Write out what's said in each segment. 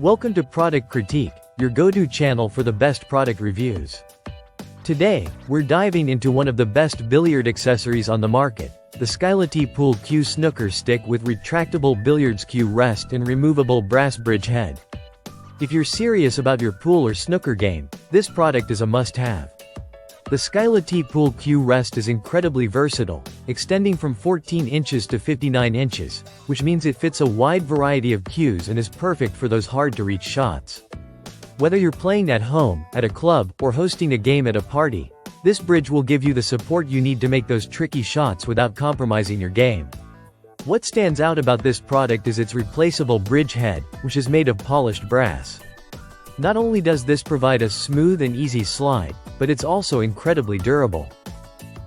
Welcome to Product Critique, your go-to channel for the best product reviews. Today, we're diving into one of the best billiard accessories on the market, the Skylety Pool Cue Snooker Stick with retractable billiards cue rest and removable brass bridge head. If you're serious about your pool or snooker game, this product is a must-have. The Skylety Pool Cue Rest is incredibly versatile, extending from 14 inches to 59 inches, which means it fits a wide variety of cues and is perfect for those hard-to-reach shots. Whether you're playing at home, at a club, or hosting a game at a party, this bridge will give you the support you need to make those tricky shots without compromising your game. What stands out about this product is its replaceable bridge head, which is made of polished brass. Not only does this provide a smooth and easy slide, but it's also incredibly durable.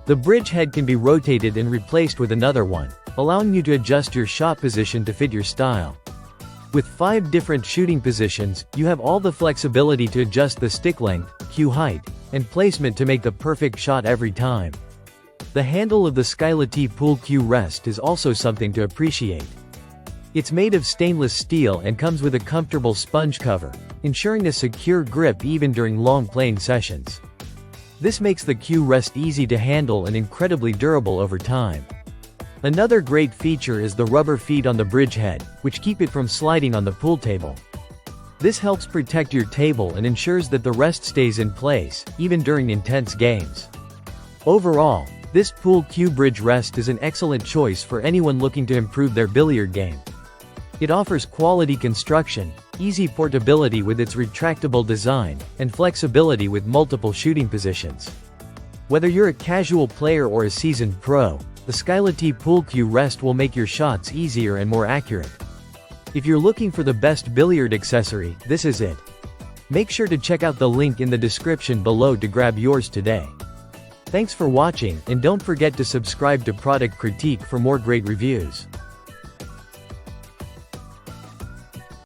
The bridge head can be rotated and replaced with another one, allowing you to adjust your shot position to fit your style. With 5 different shooting positions, you have all the flexibility to adjust the stick length, cue height, and placement to make the perfect shot every time. The handle of the Skylety Pool Cue Rest is also something to appreciate. It's made of stainless steel and comes with a comfortable sponge cover, ensuring a secure grip even during long playing sessions. This makes the cue rest easy to handle and incredibly durable over time. Another great feature is the rubber feet on the bridge head, which keep it from sliding on the pool table. This helps protect your table and ensures that the rest stays in place, even during intense games. Overall, this pool cue bridge rest is an excellent choice for anyone looking to improve their billiard game. It offers quality construction, easy portability with its retractable design, and flexibility with multiple shooting positions. Whether you're a casual player or a seasoned pro, the Skylety Pool Cue Rest will make your shots easier and more accurate. If you're looking for the best billiard accessory, this is it. Make sure to check out the link in the description below to grab yours today. Thanks for watching, and don't forget to subscribe to Product Critique for more great reviews.